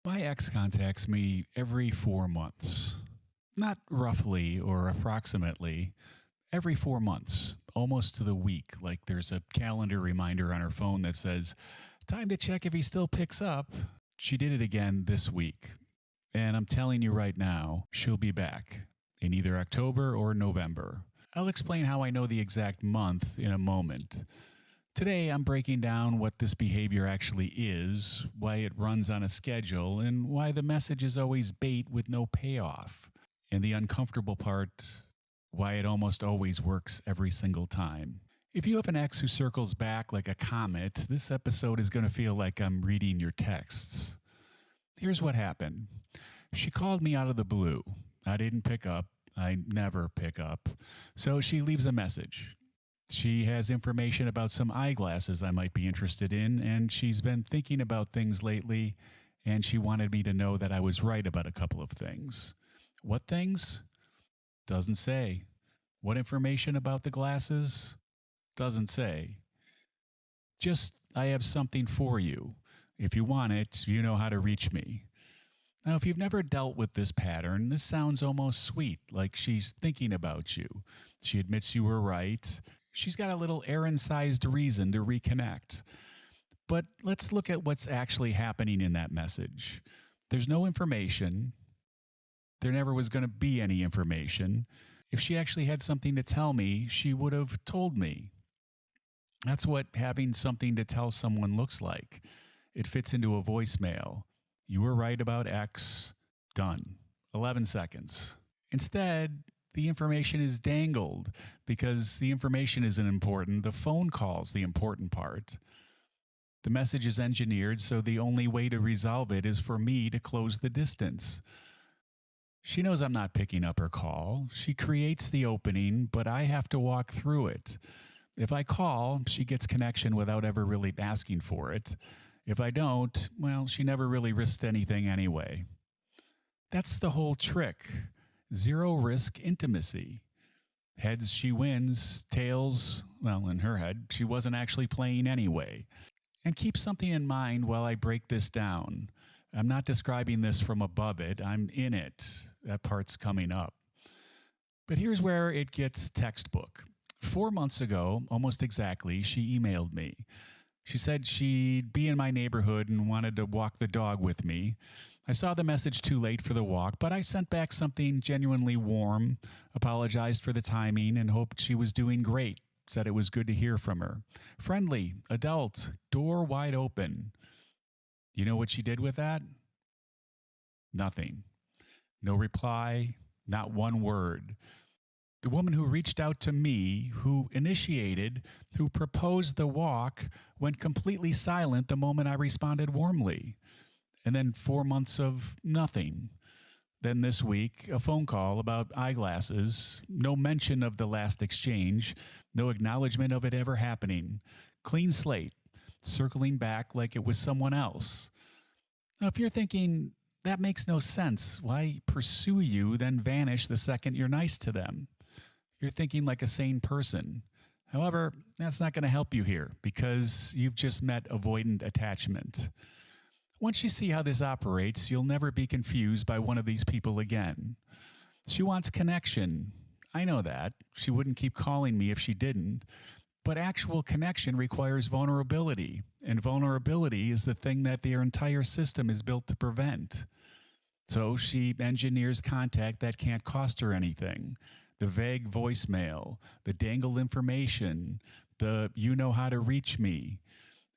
My ex contacts me every 4 months. Not roughly or approximately, every 4 months, almost to the week. Like there's a calendar reminder on her phone that says, time to check if he still picks up. She did it again this week. And I'm telling you right now, she'll be back in either October or November. I'll explain how I know the exact month in a moment. Today, I'm breaking down what this behavior actually is, why it runs on a schedule, and why the message is always bait with no payoff. And the uncomfortable part, why it almost always works every single time. If you have an ex who circles back like a comet, this episode is going to feel like I'm reading your texts. Here's what happened. She called me out of the blue. I didn't pick up. I never pick up. So she leaves a message. She has information about some eyeglasses I might be interested in, and she's been thinking about things lately, and she wanted me to know that I was right about a couple of things. What things? Doesn't say. What information about the glasses? Doesn't say. Just, I have something for you. If you want it, you know how to reach me. Now, if you've never dealt with this pattern, this sounds almost sweet, like she's thinking about you. She admits you were right. She's got a little errand-sized reason to reconnect. But let's look at what's actually happening in that message. There's no information. There never was going to be any information. If she actually had something to tell me, she would have told me. That's what having something to tell someone looks like. It fits into a voicemail. You were right about X. Done. 11 seconds. Instead, the information is dangled because the information isn't important. The phone call's the important part. The message is engineered, so the only way to resolve it is for me to close the distance. She knows I'm not picking up her call. She creates the opening, but I have to walk through it. If I call, she gets connection without ever really asking for it. If I don't, well, she never really risked anything anyway. That's the whole trick. Zero risk intimacy. Heads, she wins. Tails, well, in her head, she wasn't actually playing anyway. And keep something in mind while I break this down. I'm not describing this from above it. I'm in it. That part's coming up. But here's where it gets textbook. 4 months ago, almost exactly, she emailed me. She said she'd be in my neighborhood and wanted to walk the dog with me. I saw the message too late for the walk, but I sent back something genuinely warm, apologized for the timing, and hoped she was doing great. Said it was good to hear from her. Friendly, adult, door wide open. You know what she did with that? Nothing. No reply, not one word. The woman who reached out to me, who initiated, who proposed the walk, went completely silent the moment I responded warmly. And then 4 months of nothing. Then this week, a phone call about eyeglasses, no mention of the last exchange, no acknowledgement of it ever happening. Clean slate, circling back like it was someone else. Now, if you're thinking, that makes no sense, why pursue you, then vanish the second you're nice to them? You're thinking like a sane person. However, that's not going to help you here because you've just met avoidant attachment. Once you see how this operates, you'll never be confused by one of these people again. She wants connection. I know that. She wouldn't keep calling me if she didn't. But actual connection requires vulnerability, and vulnerability is the thing that their entire system is built to prevent. So she engineers contact that can't cost her anything. The vague voicemail, the dangled information, the you know how to reach me.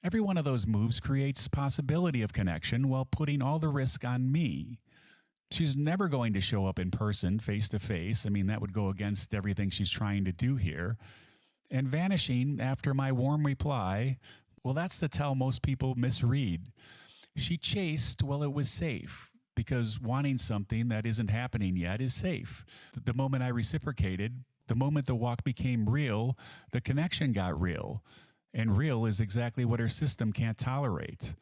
Every one of those moves creates possibility of connection while putting all the risk on me. She's never going to show up in person, face to face. I mean, that would go against everything she's trying to do here. And vanishing after my warm reply, well, that's the tell most people misread. She chased while it was safe, because wanting something that isn't happening yet is safe. The moment I reciprocated, the moment the walk became real, the connection got real. And real is exactly what her system can't tolerate.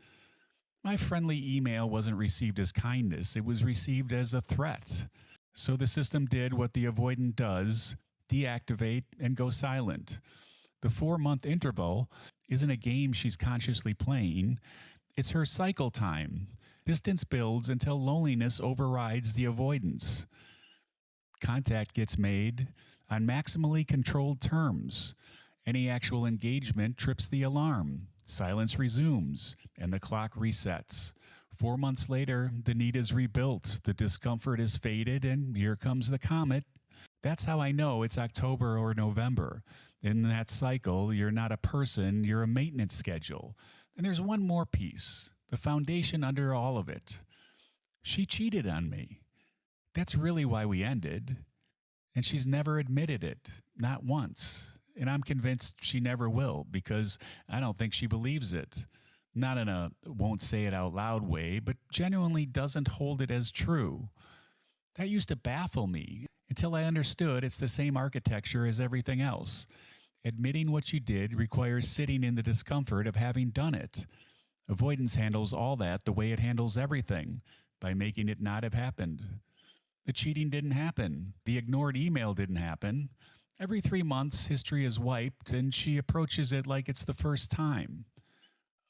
My friendly email wasn't received as kindness. It was received as a threat. So the system did what the avoidant does, deactivate and go silent. The 4-month interval isn't a game she's consciously playing. It's her cycle time. Distance builds until loneliness overrides the avoidance. Contact gets made on maximally controlled terms. Any actual engagement trips the alarm. Silence resumes, and the clock resets. 4 months later, the need is rebuilt, the discomfort is faded, and here comes the comet. That's how I know it's October or November. In that cycle, you're not a person, you're a maintenance schedule. And there's one more piece, the foundation under all of it. She cheated on me. That's really why we ended. And she's never admitted it, not once. And I'm convinced she never will, because I don't think she believes it. Not in a won't say it out loud way, but genuinely doesn't hold it as true. That used to baffle me until I understood it's the same architecture as everything else. Admitting what you did requires sitting in the discomfort of having done it. Avoidance handles all that the way it handles everything, by making it not have happened. The cheating didn't happen. The ignored email didn't happen. Every 3 months, history is wiped, and she approaches it like it's the first time.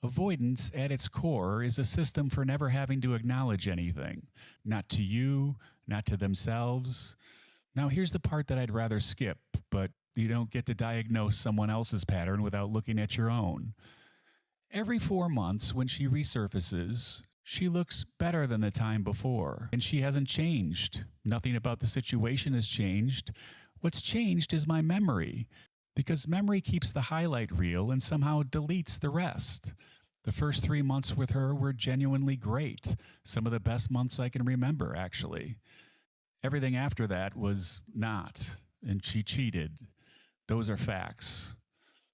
Avoidance, at its core, is a system for never having to acknowledge anything. Not to you, not to themselves. Now, here's the part that I'd rather skip, but you don't get to diagnose someone else's pattern without looking at your own. Every 4 months, when she resurfaces, she looks better than the time before, and she hasn't changed. Nothing about the situation has changed. What's changed is my memory, because memory keeps the highlight reel and somehow deletes the rest. The first 3 months with her were genuinely great. Some of the best months I can remember, actually. Everything after that was not, and she cheated. Those are facts.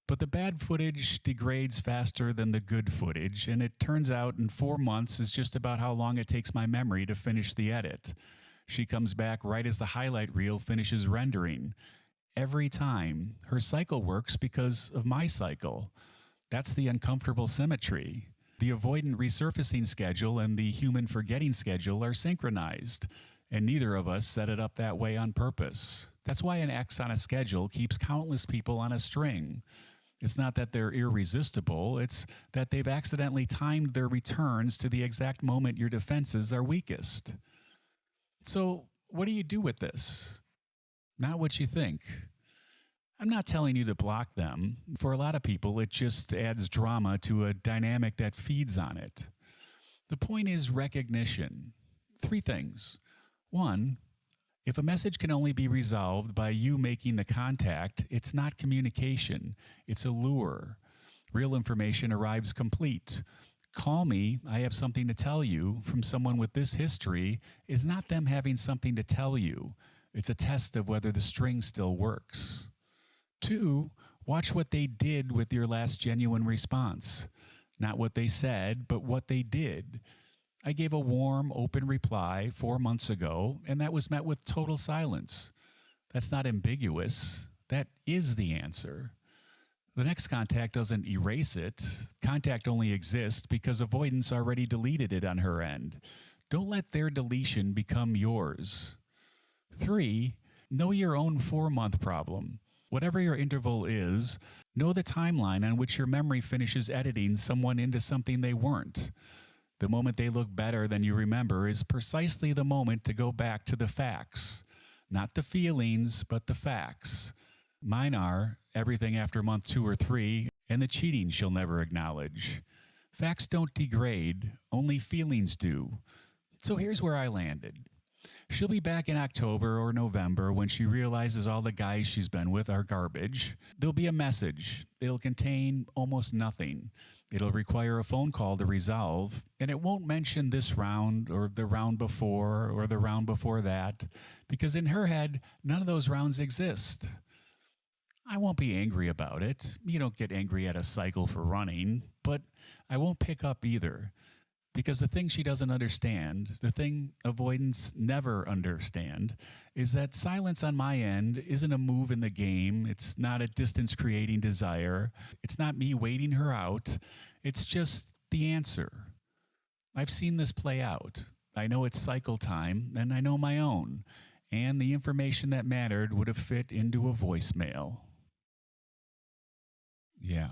But the bad footage degrades faster than the good footage, and it turns out in 4 months is just about how long it takes my memory to finish the edit. She comes back right as the highlight reel finishes rendering. Every time, her cycle works because of my cycle. That's the uncomfortable symmetry. The avoidant resurfacing schedule and the human forgetting schedule are synchronized, and neither of us set it up that way on purpose. That's why an X on a schedule keeps countless people on a string. It's not that they're irresistible, it's that they've accidentally timed their returns to the exact moment your defenses are weakest. So, what do you do with this? Not what you think. I'm not telling you to block them. For a lot of people, it just adds drama to a dynamic that feeds on it. The point is recognition. 3 things. 1, if a message can only be resolved by you making the contact, it's not communication, it's a lure. Real information arrives complete. Call me, I have something to tell you, from someone with this history is not them having something to tell you. It's a test of whether the string still works. 2, watch what they did with your last genuine response. Not what they said, but what they did. I gave a warm, open reply 4 months ago, and that was met with total silence. That's not ambiguous. That is the answer. The next contact doesn't erase it. Contact only exists because avoidance already deleted it on her end. Don't let their deletion become yours. 3, know your own 4-month problem. Whatever your interval is, know the timeline on which your memory finishes editing someone into something they weren't. The moment they look better than you remember is precisely the moment to go back to the facts. Not the feelings, but the facts. Mine are everything after month 2 or 3, and the cheating she'll never acknowledge. Facts don't degrade, only feelings do. So here's where I landed. She'll be back in October or November when she realizes all the guys she's been with are garbage. There'll be a message. It'll contain almost nothing. It'll require a phone call to resolve, and it won't mention this round or the round before or the round before that, because in her head, none of those rounds exist. I won't be angry about it. You don't get angry at a cycle for running, but I won't pick up either. Because the thing she doesn't understand, the thing avoidants never understand, is that silence on my end isn't a move in the game. It's not a distance-creating desire. It's not me waiting her out. It's just the answer. I've seen this play out. I know it's cycle time, and I know my own. And the information that mattered would have fit into a voicemail. Yeah.